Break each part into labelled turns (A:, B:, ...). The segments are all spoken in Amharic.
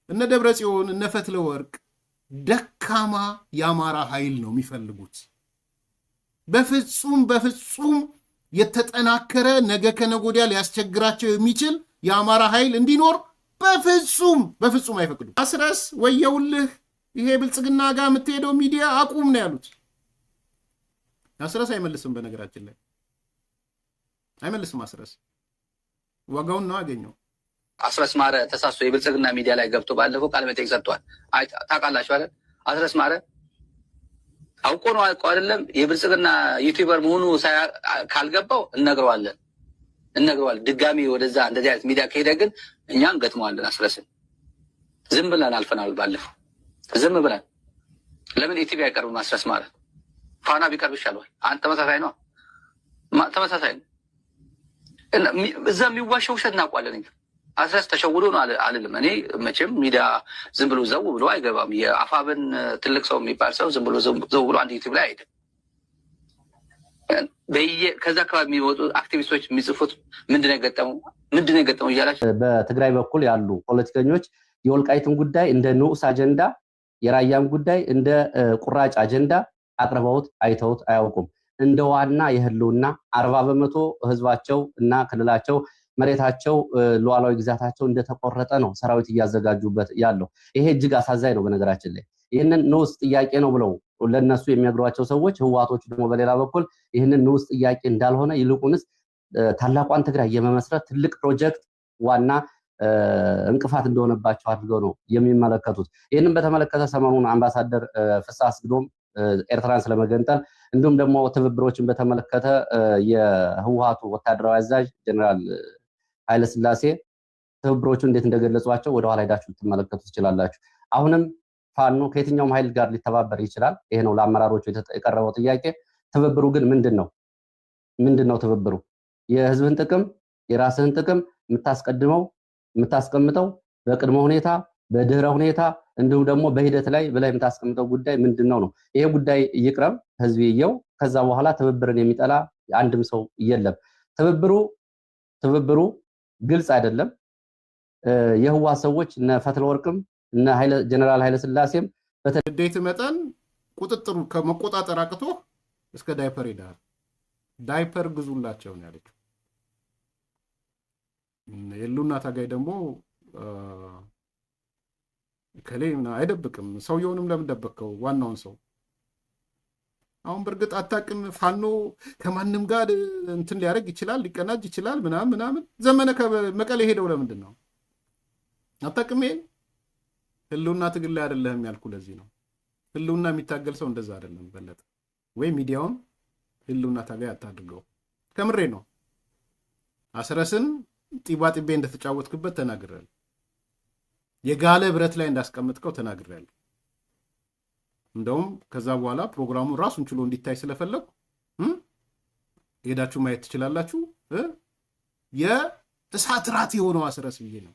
A: እነ ደብረጽዮን እነ ፈትለ ወርቅ ደካማ የአማራ ኃይል ነው የሚፈልጉት። በፍጹም የተጠናከረ ነገ ከነጎዲያ ሊያስቸግራቸው የሚችል የአማራ ኃይል እንዲኖር በፍጹም አይፈቅዱ። አስረስ ወየውልህ ይሄ ብልጽግና ጋር የምትሄደው ሚዲያ አቁም ነው ያሉት። አስረስ አይመልስም። በነገራችን ላይ አይመልስም። አስረስ ዋጋውን ነው አገኘው።
B: አስረስ ማረ ተሳስቶ የብልጽግና ሚዲያ ላይ ገብቶ ባለፈው ቃለ መጠይቅ ሰጥቷል። ታውቃላችሁ አይደል? አስረስ ማረ አውቆ ነው አይደለም የብልጽግና ዩቲዩበር መሆኑ ካልገባው እነግረዋለን። ድጋሚ ወደዛ እንደዚህ አይነት ሚዲያ ከሄደ ግን እኛን ገጥመዋለን። አስረስን ዝም ብለን አልፈናል። ባለፈው ዝም ብለን ለምን ኢቲቪ አይቀርብም? አስረስ ማረ ፋና ቢቀርብ ይሻለዋል። አንተ ተመሳሳይ ነው። እዛ የሚዋሸው ውሸት እናውቋለን። አስረስ ተሸውዶ ነው አልልም። እኔ መቼም ሚዲያ ዝም ብሎ ዘው ብሎ አይገባም። የአፋብን ትልቅ ሰው የሚባል ሰው ዝም ብሎ ዘው ብሎ አንድ ዩቲዩብ ላይ አይሄድም። ከዛ አካባቢ የሚወጡ አክቲቪስቶች የሚጽፉት ምንድን ነው የገጠመው እያላቸው
C: በትግራይ በኩል ያሉ ፖለቲከኞች የወልቃይትን ጉዳይ እንደ ንዑስ አጀንዳ፣ የራያን ጉዳይ እንደ ቁራጭ አጀንዳ አቅርበውት አይተውት አያውቁም። እንደ ዋና የህልውና 40% ህዝባቸው እና ክልላቸው መሬታቸው ሉዓላዊ ግዛታቸው እንደተቆረጠ ነው ሰራዊት እያዘጋጁበት ያለው። ይሄ እጅግ አሳዛኝ ነው። በነገራችን ላይ ይህንን ንዑስ ጥያቄ ነው ብለው ለነሱ የሚያግሯቸው ሰዎች፣ ህዋቶች ደግሞ በሌላ በኩል ይህንን ንዑስ ጥያቄ እንዳልሆነ ይልቁንስ ታላቋን ትግራይ የመመስረት ትልቅ ፕሮጀክት ዋና እንቅፋት እንደሆነባቸው አድርገው ነው የሚመለከቱት። ይህንን በተመለከተ ሰሞኑን አምባሳደር ፍስሐ አስገዶም ኤርትራን ስለመገንጠል እንዲሁም ደግሞ ትብብሮችን በተመለከተ የህወሓቱ ወታደራዊ አዛዥ ጀነራል ኃይለስላሴ ትብብሮቹ እንዴት እንደገለጿቸው ወደኋላ ሄዳችሁ ልትመለከቱ ትችላላችሁ። አሁንም ፋኖ ከየትኛውም ኃይል ጋር ሊተባበር ይችላል። ይሄ ነው ለአመራሮቹ የቀረበው ጥያቄ። ትብብሩ ግን ምንድን ነው ትብብሩ? የህዝብን ጥቅም የራስህን ጥቅም የምታስቀምጠው በቅድመ ሁኔታ በድህረ ሁኔታ እንዲሁም ደግሞ በሂደት ላይ ብለህ የምታስቀምጠው ጉዳይ ምንድነው ነው? ይሄ ጉዳይ ይቅረብ፣ ህዝብ ይየው። ከዛ በኋላ ትብብርን የሚጠላ አንድም ሰው የለም። ትብብሩ ግልጽ አይደለም። የህወሓት ሰዎች እነ ፈትለ ወርቅም እነ ጀነራል ኃይለስላሴም
A: በተደይት መጠን ቁጥጥሩ ከመቆጣጠር አቅቶ እስከ ዳይፐር ይዳል። ዳይፐር ግዙላቸው ነው ያለችው። የሉና ታጋይ ደግሞ ከሌና አይደብቅም። ሰውየውንም ለምን ደበከው? ዋናውን ሰው አሁን በርግጥ አታውቅም። ፋኖ ከማንም ጋር እንትን ሊያደርግ ይችላል፣ ሊቀናጅ ይችላል ምናምን። ዘመነ ከመቀሌ ሄደው ለምንድን ነው አታውቅም? ይሄን ህልውና ትግል ላይ አይደለም ያልኩ ለዚህ ነው። ህልውና የሚታገል ሰው እንደዛ አይደለም። በለጠ ወይ ሚዲያውን ህልውና ታጋይ አታድርገው። ከምሬ ነው። አስረስን ጢባጢቤ እንደተጫወትክበት ተናግሬያለሁ። የጋለ ብረት ላይ እንዳስቀምጥከው ተናግሬያለሁ። እንደውም ከዛ በኋላ ፕሮግራሙን ራሱን ችሎ እንዲታይ ስለፈለኩ ሄዳችሁ ማየት ትችላላችሁ። የእሳት ራት የሆነው አስረስ ብዬ ነው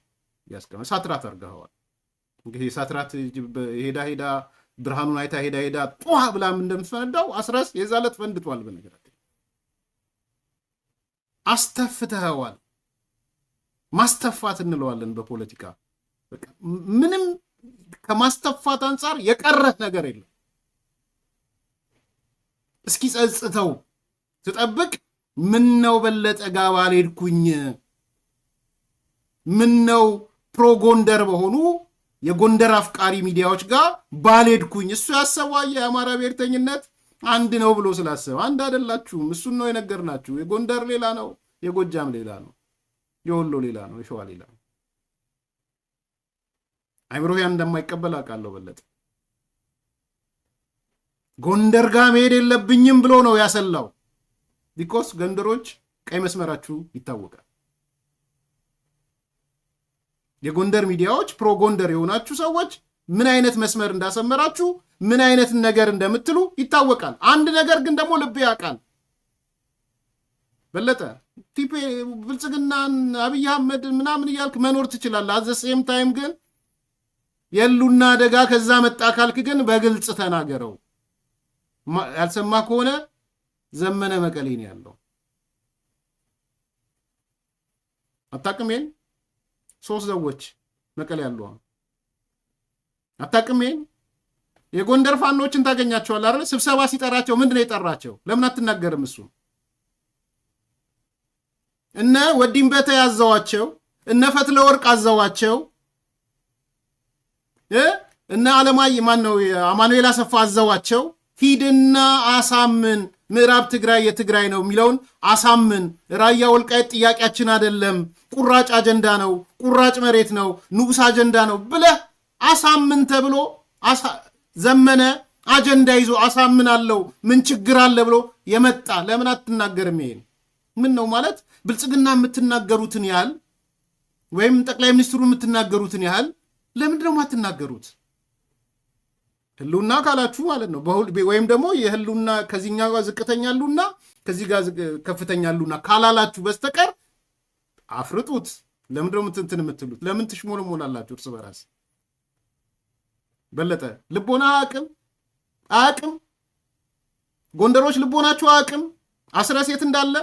A: ያስቀመጥ። እሳት ራት አድርገኸዋል። እንግዲህ የእሳት ራት ሄዳ ብርሃኑን አይታ ሄዳ ጧ ብላም እንደምትፈነዳው አስረስ የዛለት ፈንድቷል። በነገራችን አስተፍተኸዋል። ማስተፋት እንለዋለን በፖለቲካ። ምንም ከማስተፋት አንጻር የቀረህ ነገር የለም። እስኪ ጸጽተው ትጠብቅ። ምን ነው በለጠ ጋር ባልሄድኩኝ፣ ምን ነው ፕሮጎንደር በሆኑ የጎንደር አፍቃሪ ሚዲያዎች ጋር ባልሄድኩኝ። እሱ ያሰበው የአማራ ብሔርተኝነት አንድ ነው ብሎ ስላሰበ። አንድ አይደላችሁም። እሱን ነው የነገርናችሁ። የጎንደር ሌላ ነው፣ የጎጃም ሌላ ነው፣ የወሎ ሌላ ነው፣ የሸዋ ሌላ ነው። አይምሮያን እንደማይቀበል አውቃለሁ። በለጠ ጎንደር ጋር መሄድ የለብኝም ብሎ ነው ያሰላው። ቢኮስ ጎንደሮች ቀይ መስመራችሁ ይታወቃል። የጎንደር ሚዲያዎች ፕሮ ጎንደር የሆናችሁ ሰዎች ምን አይነት መስመር እንዳሰመራችሁ፣ ምን አይነት ነገር እንደምትሉ ይታወቃል። አንድ ነገር ግን ደግሞ ልብ ያውቃል። በለጠ ቲፔ ብልጽግናን አብይ አህመድ ምናምን እያልክ መኖር ትችላለህ። አዘ ሴም ታይም ግን የሉና አደጋ ከዛ መጣ ካልክ ግን በግልጽ ተናገረው። ያልሰማ ከሆነ ዘመነ መቀሌ ነው ያለው። አታውቅም? ይሄን 3 ሰዎች መቀሌ ያሉ አታውቅም? የጎንደር ፋኖችን ታገኛቸዋል አይደል? ስብሰባ ሲጠራቸው ምንድነው የጠራቸው? ለምን አትናገርም? እሱ እነ ወዲም በተ ያዘዋቸው እነ ፈትለ ወርቅ አዘዋቸው እነ አለማይ ማነው አማኑኤል አሰፋ አዘዋቸው። ሂድና አሳምን፣ ምዕራብ ትግራይ የትግራይ ነው የሚለውን አሳምን። ራያ ወልቃይት ጥያቄያችን አይደለም፣ ቁራጭ አጀንዳ ነው፣ ቁራጭ መሬት ነው፣ ንዑስ አጀንዳ ነው ብለህ አሳምን ተብሎ ዘመነ አጀንዳ ይዞ አሳምናለሁ ምን ችግር አለ ብሎ የመጣ ለምን አትናገርም? ይሄን ምን ነው ማለት ብልጽግና የምትናገሩትን ያህል ወይም ጠቅላይ ሚኒስትሩ የምትናገሩትን ያህል ለምንድን ነው የማትናገሩት? ህልውና ካላችሁ ማለት ነው። ወይም ደግሞ የህልውና ከዚህኛው ጋር ዝቅተኛ ህልውና ከዚህ ጋር ከፍተኛ ህልውና ካላላችሁ በስተቀር አፍርጡት። ለምንድን ነው እንትን የምትሉት? ለምን ትሽሞለሞላላችሁ እርስ በራስ? በለጠ ልቦና አቅም ጎንደሮች ልቦናችሁ አቅም አስረስ የት እንዳለ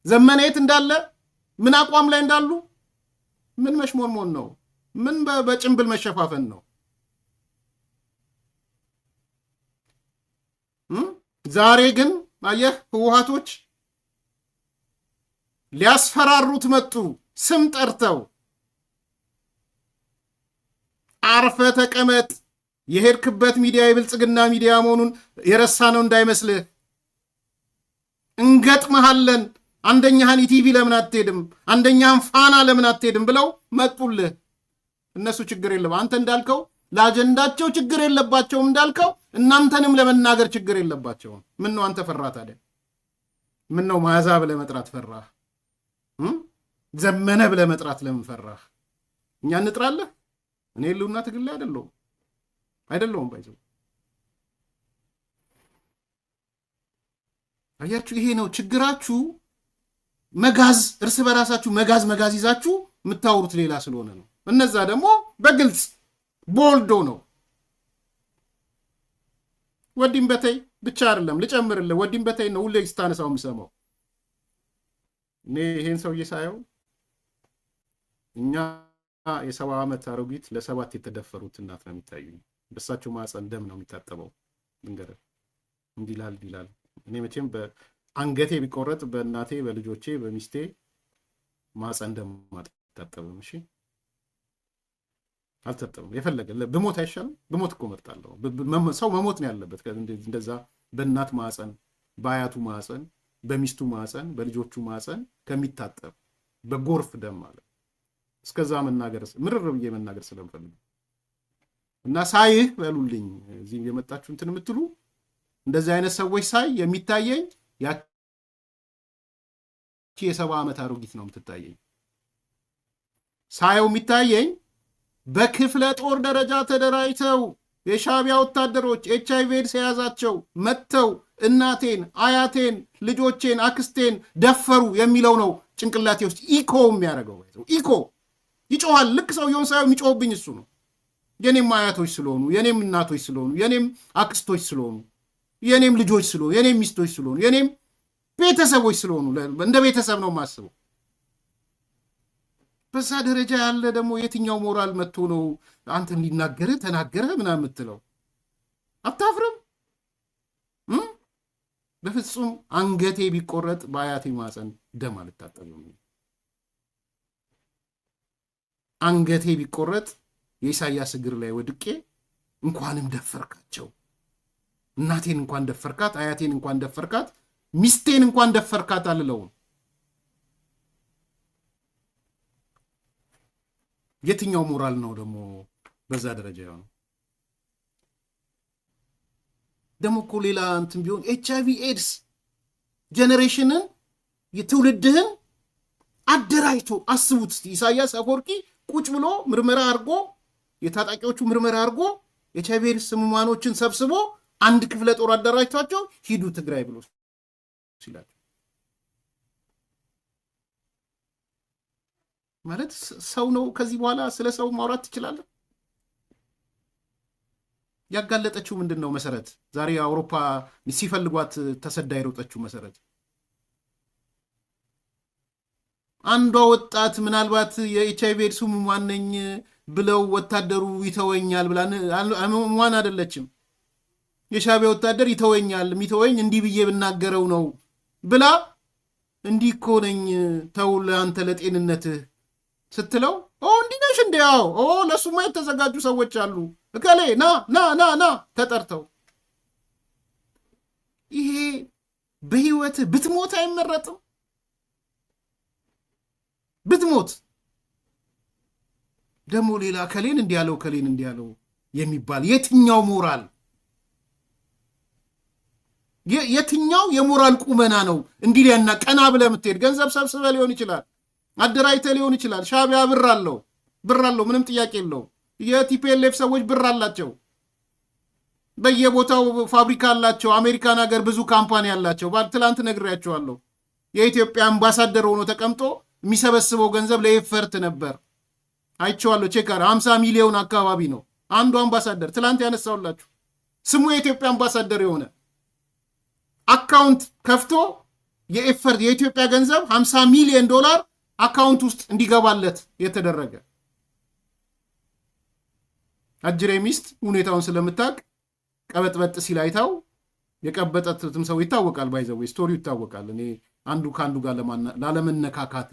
A: ዘመነ የት እንዳለ ምን አቋም ላይ እንዳሉ ምን መሽሞንሞን ነው? ምን በጭንብል መሸፋፈን ነው? ዛሬ ግን አየህ ህወሓቶች ሊያስፈራሩት መጡ። ስም ጠርተው አርፈ ተቀመጥ፣ የሄድክበት ሚዲያ የብልጽግና ሚዲያ መሆኑን የረሳ ነው እንዳይመስልህ፣ እንገጥመሃለን፣ አንደኛህን ኢቲቪ ለምን አትሄድም፣ አንደኛህን ፋና ለምን አትሄድም ብለው መጡልህ። እነሱ ችግር የለም አንተ እንዳልከው ለአጀንዳቸው ችግር የለባቸውም እንዳልከው እናንተንም ለመናገር ችግር የለባቸውም። ምን ነው አንተ ፈራ ታዲያ? ምን ነው ማዛ ብለህ መጥራት ፈራህ? ዘመነ ብለህ መጥራት ለምን ፈራህ? እኛ እንጥራለህ? እኔ ህልውና ትግል ላይ አይደለሁም ባይዘው። አያችሁ፣ ይሄ ነው ችግራችሁ። መጋዝ እርስ በራሳችሁ መጋዝ ይዛችሁ የምታወሩት ሌላ ስለሆነ ነው። እነዛ ደግሞ በግልጽ ቦልዶ ነው። ወዲም በተይ ብቻ አይደለም ልጨምርልህ፣ ወዲም በተይ ነው ሁሌ ስታነሳው የምሰማው። እኔ ይሄን ሰውዬ ሳየው እኛ የ70 ዓመት አሮጊት ለ7 የተደፈሩት እናት ነው የሚታዩኝ። በሳቸው ማፀን ደም ነው የሚታጠበው። ልንገርህ እንዲላል እኔ መቼም በአንገቴ ቢቆረጥ በእናቴ በልጆቼ በሚስቴ ማፀን ደም አልታጠብም። እሺ አልታጠብም። የፈለገ ብሞት አይሻልም? ብሞት እኮ መርጣለሁ። ሰው መሞት ነው ያለበት። እንደዛ በእናት ማፀን፣ በአያቱ ማፀን፣ በሚስቱ ማፀን፣ በልጆቹ ማፀን ከሚታጠብ በጎርፍ ደም ማለት እስከዛ መናገር ምርር ብዬ መናገር ስለምፈልግ እና ሳይህ በሉልኝ እዚህ የመጣችሁ እንትን የምትሉ እንደዚህ አይነት ሰዎች ሳይ የሚታየኝ ያቺ የ70 ዓመት አሮጊት ነው የምትታየኝ። ሳየው የሚታየኝ በክፍለ ጦር ደረጃ ተደራጅተው የሻዕቢያ ወታደሮች HIV ኤድስ የያዛቸው መጥተው እናቴን፣ አያቴን፣ ልጆቼን፣ አክስቴን ደፈሩ የሚለው ነው ጭንቅላቴ ውስጥ ኢኮ የሚያደርገው። ኢኮ ይጮሃል። ልክ ሰውየውን ሳየው የሚጮህብኝ እሱ ነው። የኔም አያቶች ስለሆኑ፣ የኔም እናቶች ስለሆኑ፣ የኔም አክስቶች ስለሆኑ፣ የኔም ልጆች ስለሆኑ፣ የኔም ሚስቶች ስለሆኑ፣ የኔም ቤተሰቦች ስለሆኑ እንደ ቤተሰብ ነው የማስበው። በዛ ደረጃ ያለ ደግሞ የትኛው ሞራል መጥቶ ነው አንተን ሊናገርህ ተናገረህ ምናምን የምትለው? አታፍርም? በፍጹም አንገቴ ቢቆረጥ በአያቴ ማፀን ደም አልታጠብም። አንገቴ ቢቆረጥ የኢሳያስ እግር ላይ ወድቄ እንኳንም ደፈርካቸው፣ እናቴን እንኳን ደፈርካት፣ አያቴን እንኳን ደፈርካት፣ ሚስቴን እንኳን ደፈርካት አልለውም። የትኛው ሞራል ነው ደግሞ በዛ ደረጃ የሆነው? ደግሞ እኮ ሌላ እንትን ቢሆን HIV ኤድስ ጄኔሬሽንን የትውልድህን አደራጅቶ አስቡት እስቲ። ኢሳያስ አፈወርቂ ቁጭ ብሎ ምርመራ አድርጎ የታጣቂዎቹ ምርመራ አድርጎ HIV ኤድስ ህሙማኖችን ሰብስቦ አንድ ክፍለ ጦር አደራጅቷቸው ሂዱ ትግራይ ብሎ ሲላቸው ማለት ሰው ነው። ከዚህ በኋላ ስለ ሰው ማውራት ትችላለህ? ያጋለጠችው ምንድን ነው? መሰረት ዛሬ አውሮፓ ሲፈልጓት ተሰዳ የሮጠችው መሰረት አንዷ ወጣት ምናልባት የኤችአይቪ ኤድስ ህሙማን ነኝ ብለው ወታደሩ ይተወኛል ብላ ህሙማን አይደለችም። የሻዕቢያ ወታደር ይተወኛል፣ የሚተወኝ እንዲህ ብዬ ብናገረው ነው ብላ እንዲህ እኮ ነኝ ተው ለአንተ ለጤንነትህ ስትለው እንዲህ ነሽ እንዲ ያው ለሱማ የተዘጋጁ ሰዎች አሉ እከሌ ና ና ና ና ተጠርተው። ይሄ በህይወትህ ብትሞት አይመረጥም? ብትሞት ደግሞ ሌላ ከሌን እንዲያለው ከሌን እንዲያለው የሚባል የትኛው ሞራል የትኛው የሞራል ቁመና ነው? እንዲህ ሊያና ቀና ብለህ የምትሄድ ገንዘብ ሰብስበህ ሊሆን ይችላል፣ አደራጅተህ ሊሆን ይችላል። ሻዕቢያ ብር አለው፣ ምንም ጥያቄ የለው። የቲፒኤልኤፍ ሰዎች ብር አላቸው፣ በየቦታው ፋብሪካ አላቸው። አሜሪካን ሀገር ብዙ ካምፓኒ አላቸው። ትላንት ነግሬያቸዋለሁ። የኢትዮጵያ አምባሳደር ሆኖ ተቀምጦ የሚሰበስበው ገንዘብ ለኤፈርት ነበር። አይቼዋለሁ። ቼካር 50 ሚሊዮን አካባቢ ነው አንዱ አምባሳደር። ትላንት ያነሳውላችሁ ስሙ የኢትዮጵያ አምባሳደር የሆነ አካውንት ከፍቶ የኤፈርት የኢትዮጵያ ገንዘብ 50 ሚሊዮን ዶላር አካውንት ውስጥ እንዲገባለት የተደረገ አጅሬ ሚስት ሁኔታውን ስለምታውቅ ቀበጥበጥ ሲላይታው የቀበጠትም ሰው ይታወቃል። ባይዘው ስቶሪው ይታወቃል። እኔ አንዱ ከአንዱ ጋር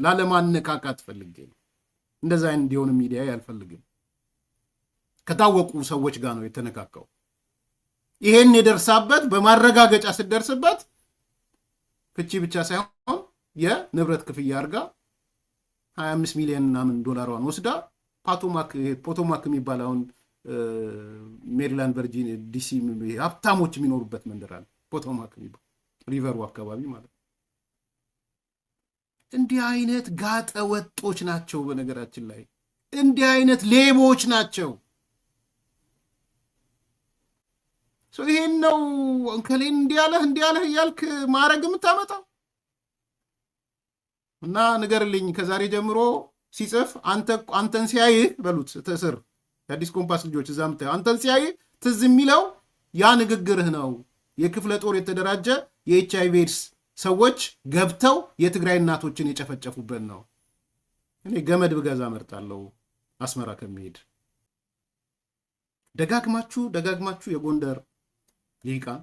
A: ላለማነካካት ፈልጌ እንደዛ እንዲሆን ሚዲያ ያልፈልግም። ከታወቁ ሰዎች ጋር ነው የተነካካው። ይሄን የደርሳበት በማረጋገጫ ስትደርስበት ፍቺ ብቻ ሳይሆን የንብረት ክፍያ አድርጋ 25 ሚሊዮን ምናምን ዶላሯን ወስዳ ፖቶማክ የሚባለውን ሜሪላንድ፣ ቨርጂኒያ፣ ዲሲ ሀብታሞች የሚኖሩበት መንደር አለ። ፖቶማክ የሚባል ሪቨሩ አካባቢ ማለት ነው። እንዲህ አይነት ጋጠ ወጦች ናቸው። በነገራችን ላይ እንዲህ አይነት ሌቦች ናቸው። ይሄን ነው እንከሌን እንዲያለህ እያልክ ማረግ የምታመጣው። እና ንገርልኝ ከዛሬ ጀምሮ ሲጽፍ አንተን ሲያይህ በሉት ስር የአዲስ ኮምፓስ ልጆች እዛ ምታየው አንተን ሲያይህ ትዝ የሚለው ያ ንግግርህ ነው። የክፍለ ጦር የተደራጀ የኤችአይቪ ኤድስ ሰዎች ገብተው የትግራይ እናቶችን የጨፈጨፉበት ነው። እኔ ገመድ ብገዛ መርጣለሁ አስመራ ከሚሄድ። ደጋግማችሁ የጎንደር ሊቃን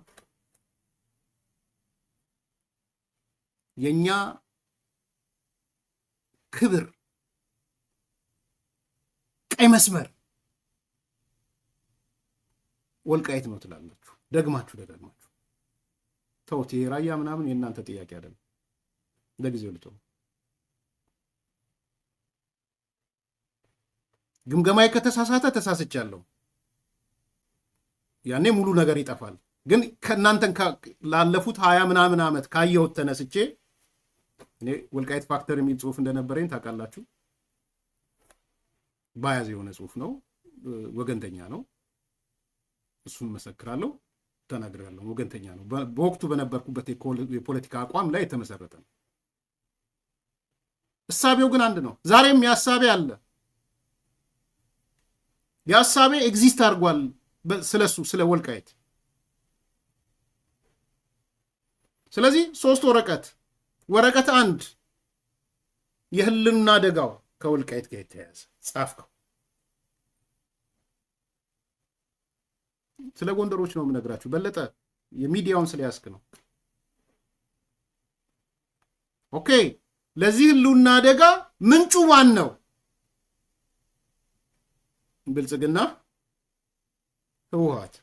A: የኛ ክብር ቀይ መስመር ወልቃይት ነው ትላላችሁ። ደግማችሁ ተውት። ራያ ምናምን የእናንተ ጥያቄ አይደለም። ለጊዜው ልተው። ግምገማዬ ከተሳሳተ ተሳስቻለሁ። ያኔ ሙሉ ነገር ይጠፋል። ግን ከእናንተን ላለፉት 20 ምናምን ዓመት ካየሁት ተነስቼ እኔ ወልቃይት ፋክተር የሚል ጽሁፍ እንደነበረኝ ታውቃላችሁ። ባያዝ የሆነ ጽሁፍ ነው፣ ወገንተኛ ነው። እሱን መሰክራለሁ፣ ተናግሬያለሁ። ወገንተኛ ነው። በወቅቱ በነበርኩበት የፖለቲካ አቋም ላይ የተመሰረተ ነው። እሳቤው ግን አንድ ነው። ዛሬም የሀሳቤ አለ። የሀሳቤ ኤግዚስት አድርጓል። ስለሱ ስለ ወልቃይት። ስለዚህ 3 ወረቀት 1 የህልውና አደጋው ከወልቃይት ጋር የተያያዘ ጻፍከው። ስለ ጎንደሮች ነው የምነግራችሁ። በለጠ የሚዲያውን ስለያዝክ ነው። ኦኬ፣ ለዚህ ህልውና አደጋ ምንጩ ማን ነው? ብልጽግና፣ ህወሓት።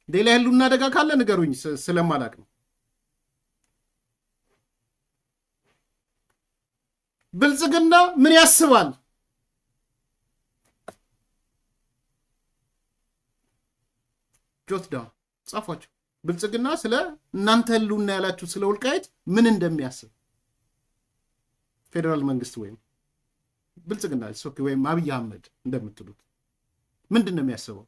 A: ሌላ ህልውና አደጋ ካለ ንገሩኝ፣ ስለማላቅ ነው። ብልጽግና ምን ያስባል? ጆትዳ ጻፏቸው። ብልጽግና ስለ እናንተ ህልውና ያላችሁ ስለ ወልቃይት ምን እንደሚያስብ ፌዴራል መንግስት ወይም ብልጽግና ወይም አብይ አህመድ እንደምትሉት ምንድን ነው የሚያስበው?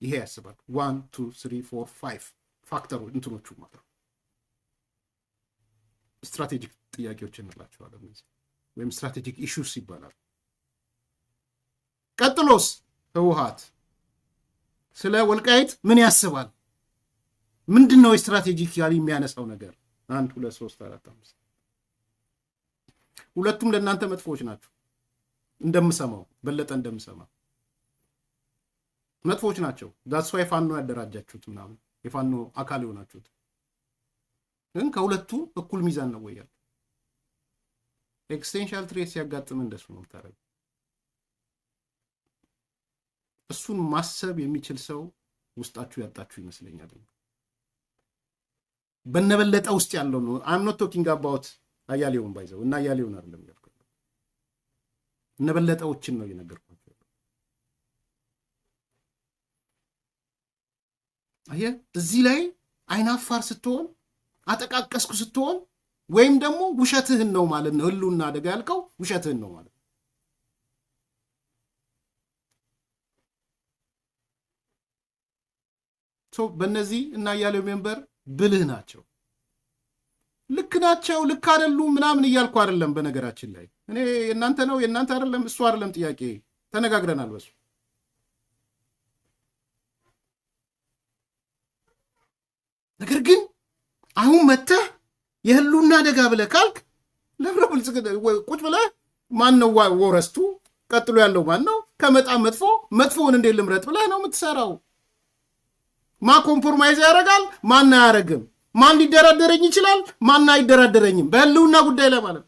A: ይሄ ያስባል። 1 2 3 4 5 ፋክተሩ እንትኖቹ ማለት ስትራቴጂክ ጥያቄዎች እንላቸዋለን ወይም ስትራቴጂክ ኢሹስ ይባላል። ቀጥሎስ ህወሓት ስለ ወልቃይት ምን ያስባል? ምንድን ነው ስትራቴጂካሊ የሚያነሳው ነገር? 1 2 3 4 5 ሁለቱም ለእናንተ መጥፎች ናቸው። እንደምሰማው በለጠ እንደምሰማ መጥፎች ናቸው። ዳትስ ዋይ ፋኖ ያደራጃችሁት ምናምን የፋኖ አካል የሆናችሁት። ግን ከሁለቱ እኩል ሚዛን ነው ወያል። ኤክስቴንሻል ትሬት ሲያጋጥም እንደሱ ነው ታረግ። እሱን ማሰብ የሚችል ሰው ውስጣችሁ ያጣችሁ ይመስለኛል። በነበለጠ ውስጥ ያለው ነው። አም ኖት ቶኪንግ አባውት አያሌውን ባይዘው እና አያሌውን አይደለም ያልኩት፣ ነበለጠዎችን ነው የነገርኳችሁ። አየህ እዚህ ላይ አይናፋር ስትሆን አጠቃቀስኩ ስትሆን ወይም ደግሞ ውሸትህን ነው ማለት ነው። ህልውና አደጋ ያልከው ውሸትህን ነው ማለት ነው። በእነዚህ እና አያሌው ሜምበር ብልህ ናቸው፣ ልክ ናቸው፣ ልክ አይደሉም ምናምን እያልኩ አይደለም። በነገራችን ላይ እኔ የእናንተ ነው የእናንተ አይደለም እሱ አይደለም ጥያቄ፣ ተነጋግረናል በሱ። ነገር ግን አሁን መተህ የህልውና አደጋ ብለህ ካልክ ለብረ ብልጽግና ቁጭ ብለህ ማን ነው ወረስቱ ቀጥሎ ያለው ማን ነው ከመጣም መጥፎውን እንዴት ልምረጥ ብለህ ነው የምትሰራው። ማ ኮምፕሮማይዝ ያደርጋል ማን አያደርግም፣ ማን ሊደራደረኝ ይችላል ማን አይደራደረኝም፣ በህልውና ጉዳይ ላይ ማለት